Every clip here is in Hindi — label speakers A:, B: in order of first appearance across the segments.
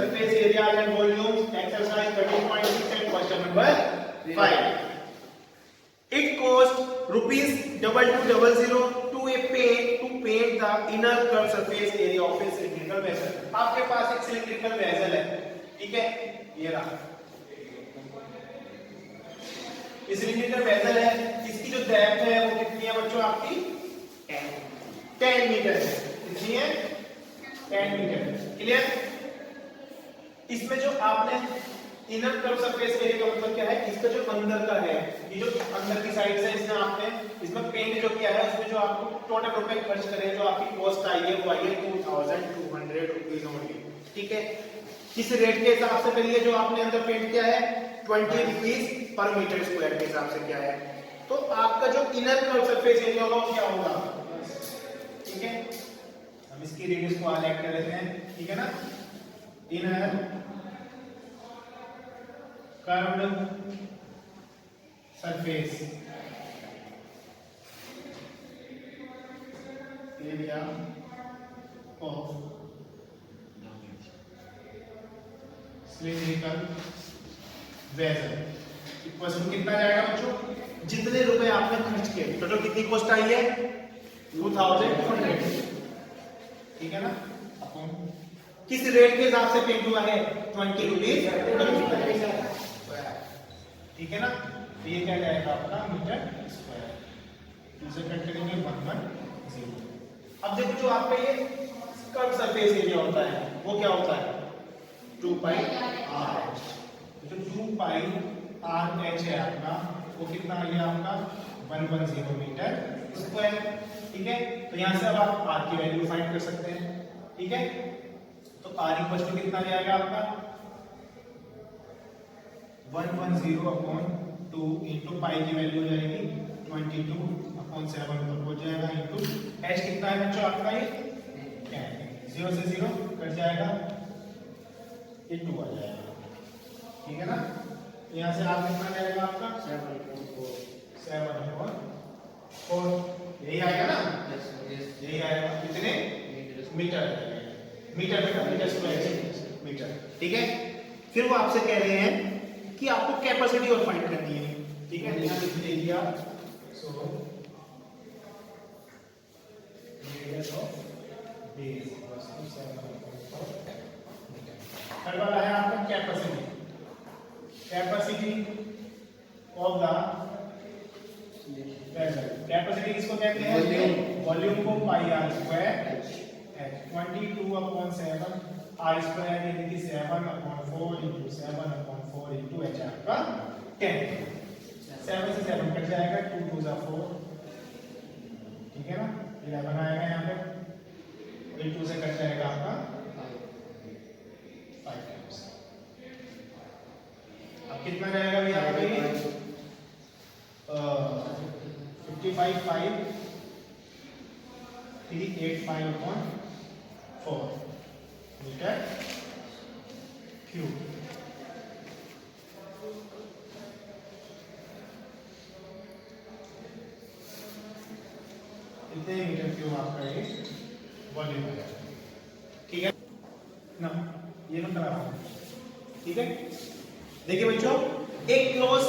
A: surface areas and volumes, exercise 13.6 and question number 5. It cost rupees 2200 to paint the inner curved surface area of a cylindrical vessel. आपके पास एक cylindrical vessel है, ठीक है, ये रहा। इस cylindrical vessel है, इसकी जो डेप्थ है वो कितनी है बच्चों आपकी 10 मीटर है। कितनी है 10 मीटर। क्लियर? इसमें जो आपने इनर कर्व सरफेस एरिया का मतलब क्या है, इसका जो अंदर का है, ये जो अंदर की साइड से इसने आपने इसमें पेंट जो किया है उसमें जो आपको टोटल रुपए खर्च करे, जो आपकी कॉस्ट आई है वो आई है 2200 रुपीज ओनली। ठीक है, किस रेट के हिसाब से करिए, जो आपने अंदर पेंट किया है 20 रुपीज पर मीटर स्क्वायर के हिसाब से किया है। तो आपका जो इनर कर्व सरफेस एरिया होगा वो क्या होगा, ठीक है, हम इसकी रेडियस को हाईलाइट कर लेते हैं, ठीक है ना। Inner curved surface area of cylindrical vessel equal to कितना जाएगा बच्चों, जितने रुपए आपने खर्च किए, टोटल कितनी कॉस्ट आई है 2200, ठीक है ना, अपन किस रेट के हिसाब से पेंट हुआ है 20 रुपीज, ठीक है ना। तो ये क्या जाएगा आपका मीटर स्क्वायर, दूसरे कट करेंगे 110। अब देखो जो आपका ये कर्व सरफेस एरिया होता है वो क्या होता है 2 पाई आर एच। जो 2 पाई आर एच है आपका वो कितना आ गया आपका 110 मीटर स्क्वायर, ठीक है। तो यहां से अब आप आर की वैल्यू फाइंड कर सकते हैं, ठीक है। तो आर इक्वल टू कितना जाएगा आपका 110/2 इंटू पाई की वैल्यू हो जाएगी 22/7 पर हो जाएगा, इंटू एच कितना है बच्चों आपका ये 10, 0 से 0 कट जाएगा, ये 2 आ जाएगा, ठीक है ना। यहाँ से आप कितना जाएगा आपका 7/4, यही आएगा ना, यही आएगा, कितने मीटर, मीटर स्क्वायर मीटर, ठीक है। फिर वो आपसे कह रहे हैं कि आपको कैपेसिटी और फाइंड करनी है, ठीक है। यहाँ लिख दिया so radius of base equals to 7/4 metre. Third वाला है आपका capacity of the vessel. Capacity किसको कहते हैं, वॉल्यूम को pi r square h, 22/7 r square यानी कि 7/4 इंटू 7/4 इंटू एच आपका 10, 7 से 7 कट जाएगा, 2 2 जा 4, ठीक है ना, 11 आएगा यहाँ पे, 2 से कट जाएगा आपका 5 टाइम्स। अब कितना जाएगा भैया आपका ये 55/5 385/4 मीटर क्यूब। इतने मीटर क्यूब आपका ये वॉल्यूम है, ठीक है ना, ये मैं करा रहा हूं, ठीक है। देखिए बच्चों, एक क्लोज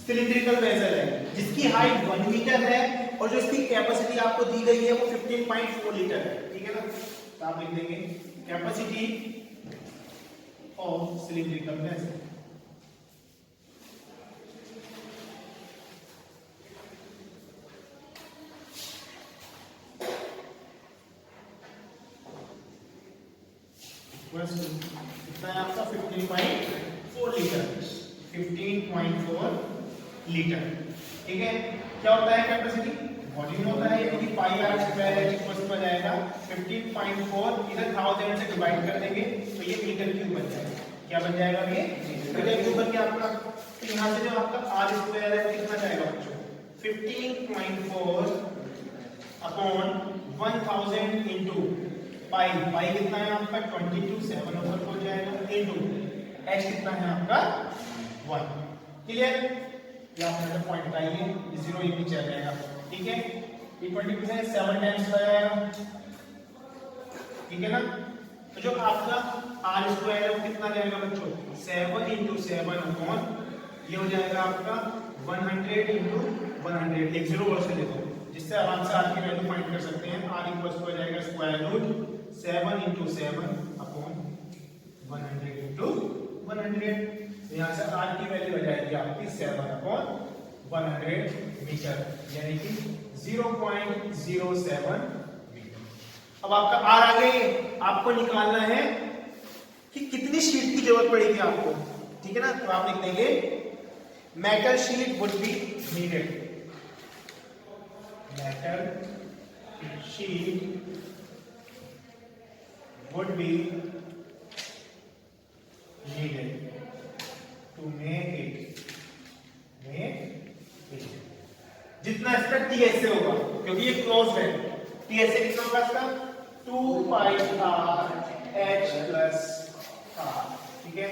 A: सिलिंड्रिकल वेसल है जिसकी हाइट 1 मीटर है और जो इसकी कैपेसिटी आपको दी गई है वो 15.4 लीटर है, ठीक है ना। तो आप लिख देंगे कैपेसिटी ऑफ सिलिंड्रिकल वेसल, कितना है आपका 15.4 लीटर, 15.4 लीटर, ठीक है। क्या होता है कैपेसिटी, वॉल्यूम होता है, यानी कि पाई आर स्क्वायर एच इक्वल्स हो जाएगा 15.4, इधर 1000 से डिवाइड कर देंगे तो ये मीटर क्यूब बन जाएगा। क्या बन जाएगा ये मीटर क्यूब बन गया आपका। तो यहाँ से जो आपका आर स्क्वायर है कितना जाएगा बच्चों 15.4 अपॉन 1000 इंटू पाई कितना है आपका 22, 7/4 हो जाएगा, इंटू एच कितना है आपका 1। क्लियर, ये आपने जो पॉइंट बताइए 0 ये नीचे आ जाएगा, ठीक है। ये 22 से 7 टाइम्स लगाएगा, ठीक है ना। तो जो आपका आर स्क्वायर है वो कितना जाएगा बच्चों 7 इंटू 7 अपॉन ये हो जाएगा आपका 100 इंटू 100 एक जीरो और से देखो जिससे आराम से आर की वैल्यू फाइंड कर सकते हैं आर इक्वल्स हो जाएगा square root 7 into 7 upon 100 into 100 तो यहाँ से आर की वैल्यू हो जाएगी आपकी 7 अपॉन 100 मीटर यानी कि 0.07 मीटर। अब आपका आर आ गई आपको निकालना है कि कितनी शीट की जरूरत पड़ेगी आपको ठीक है ना तो आप लिख देंगे metal sheet would be needed metal sheet would be needed to make it जितना इसका टीएस से होगा क्योंकि ये क्लोज है टीएस से कितना होगा इसका 2 पाई आर एच प्लस आर ठीक है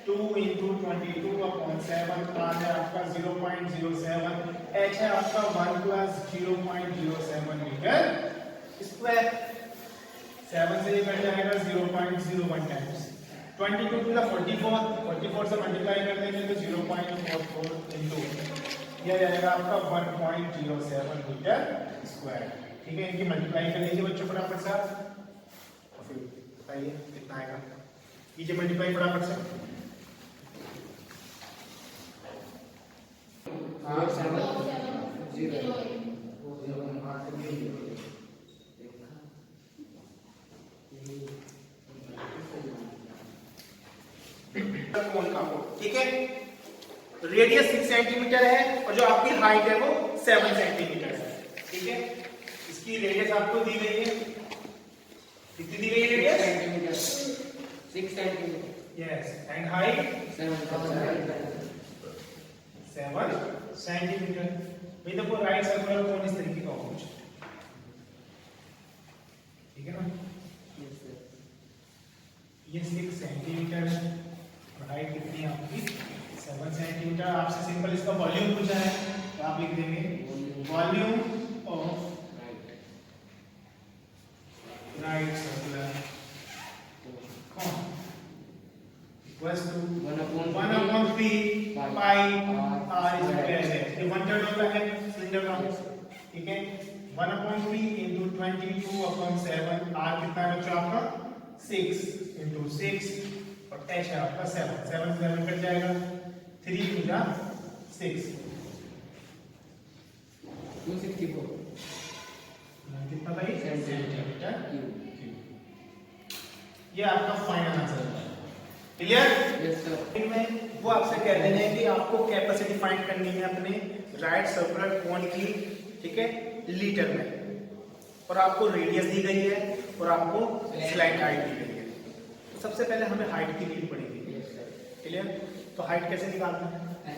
A: 2 into 22 upon 7 आर है आपका 0.07 एच है आपका 1 plus 0.07 मीटर स्क्वायर 7 से ये कट जाएगा 0.01 टाइम्स 22 to the 44 से मल्टीप्लाई कर देंगे तो 0.44 into यह जाएगा आपका 1.07 मीटर स्क्वायर ठीक है इनकी मल्टीप्लाई कर लीजिए बच्चों फटाफट से और फिर बताइए कितना आएगा कीजिए मल्टीप्लाई फटाफट से ठीक है रेडियस 6 सेंटीमीटर है और जो आपकी हाइट है वो 7 सेंटीमीटर है ठीक है इसकी रेडियस आपको दी गई है कितनी दी गई है radius 6 centimetre yes and height 7 centimetre भाई देखो राइट सर्कुलर कोन इस तरीके का होगा ठीक है ना ये 6 सेंटीमीटर है और हाइट कितनी है आपकी 7 सेंटीमीटर आपसे सिंपल इसका वॉल्यूम पूछा है तो आप लिख देंगे volume of right circular cone equals to 1/3 pi r square है ये 1/3 होता है सिलेंडर का ठीक है 1/3 into 22/7 आर कितना है बच्चों आपका 6 into 6 और h है आपका 7 कट जाएगा 3 to the 6 264 कितना भाई सेंटीमीटर क्यूब ये आपका फाइनल आंसर है क्लियर यस सर में वो आपसे कहते हैं कि आपको कैपेसिटी फाइंड करनी है अपने राइट सर्कुलर कोन की ठीक है लीटर में और आपको रेडियस दी गई है और आपको स्लाइड हाइट दी गई है तो सबसे पहले हमें हाइट की नीड पड़ेगी क्लियर तो हाइट कैसे निकालना है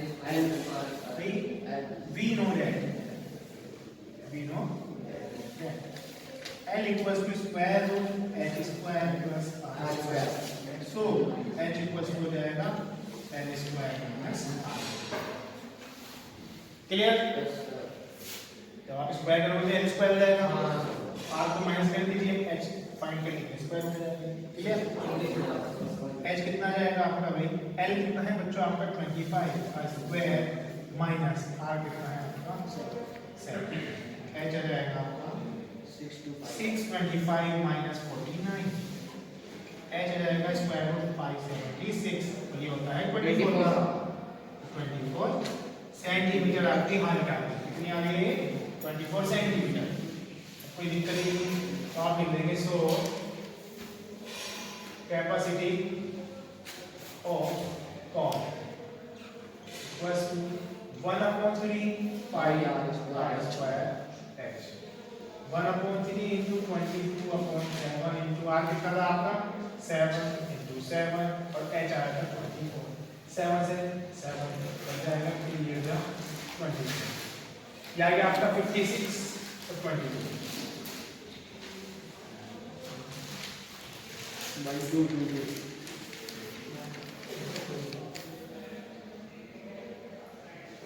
A: we know that L equals to square root h square plus r square so h equals to हो जाएगा L square minus r clear जब आप स्क्वायर करोगे L स्क्वायर हो जाएगा r को माइनस कर दीजिए h फाइंड कर लीजिए स्क्वायर हो जाएगा क्लियर h कितना जाएगा आपका भाई L कितना है बच्चों आपका 25 r स्क्वायर माइनस r कितना है आपका 7 h आ जाएगा आपका 625 minus 49 h आ जाएगा स्क्वायर रूट 576 तो ये होता है 24 सेंटीमीटर आपकी हाइट आ गई कितनी आ गई 24 सेंटीमीटर कोई दिक्कत नहीं तो आप लिख देंगे so capacity of cone equals to 1/3 pi r square h 1/3 into 22/7 into r कितना था आपका 7 into 7 और h आया था 24 7 से 7 बच जाएगा 3 ये जा 24 ये आ गया आपका 56 और 22 by 2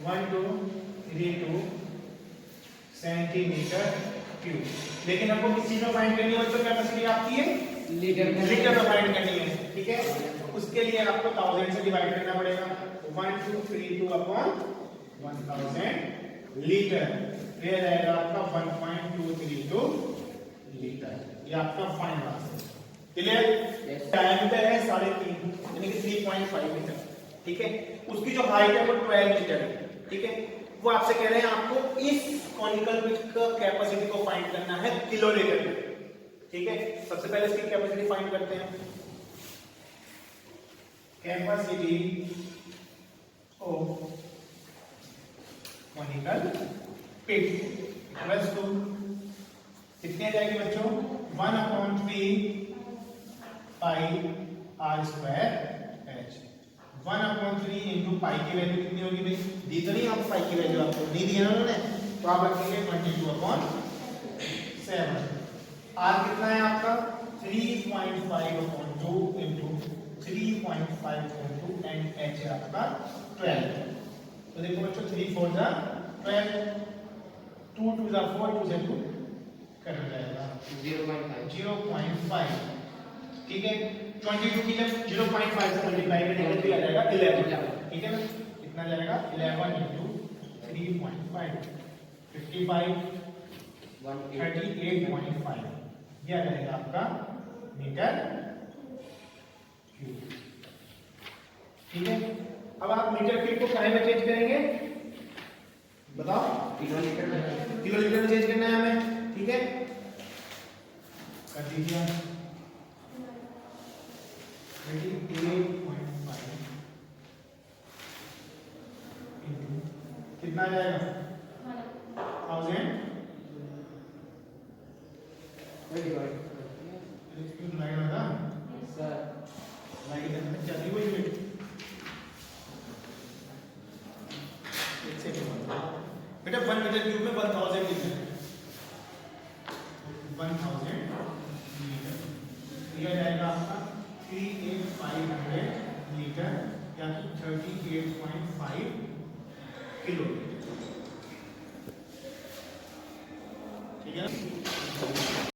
A: 1 2 3 2 सेंटीमीटर क्यूब लेकिन हमको किस चीज में फाइंड करनी है बच्चों कैपेसिटी आपकी है
B: लीटर में
A: फाइंड करनी है, ठीक है। तो उसके लिए आपको 1000 से डिवाइड करना पड़ेगा। 1232 अपॉन 1000 लीटर, ये रहेगा आपका 1.232 लीटर। ये आपका फाइनल आंसर। क्लियर? डायमीटर है 3.5 यानी कि 3.5 मीटर, ठीक है। उसकी जो हाइट है वो 12 मीटर है, ठीक है। वो आपसे कह रहे हैं आपको इस कॉनिकल पिच का कैपेसिटी को फाइंड करना है किलो लीटर में, ठीक है। सबसे पहले इसकी कैपेसिटी फाइंड करते हैं। Capacity of conical pit equals to कितनी आ जाएगी बच्चों? 1/3 pi r square h. 1/3 into pi की वैल्यू कितनी होगी भाई? दी तो नहीं आप पाई की वैल्यू, आपको नहीं दी है ना उन्होंने, तो आप रखेंगे 22/7। आर कितना है आपका? 3.5/2 इंटू 3.5/2 एंड एच है आपका 12। तो देखो बच्चों 3 4 जा 12, 2 2 जा 4, 2 से 2 कर जाएगा 0.5, ठीक है। 22 की जब 0.5 से मल्टीप्लाई करेंगे तो आ जाएगा 11, ठीक है ना। कितना जाएगा? 11 इंटू 3.5 55 38.5, यह रहेगा आपका मीटर क्यूब, ठीक है। अब आप मीटर क्यूब को काहे में चेंज करेंगे बताओ? किलो लीटर में चेंज करना है हमें, ठीक है। कर दीजिए 28.5 इंटू कितना आ जाएगा? 1000 डिवाइड होगा
B: सर
A: लाइक क्या थी वो यूनिट? एक सेकंड बेटा 1 मीटर क्यूब में 1000 लीटर है, 1000 लीटर, यह जाएगा आपका 38,500 लीटर या कि 38.5 किलो, ठीक है ना।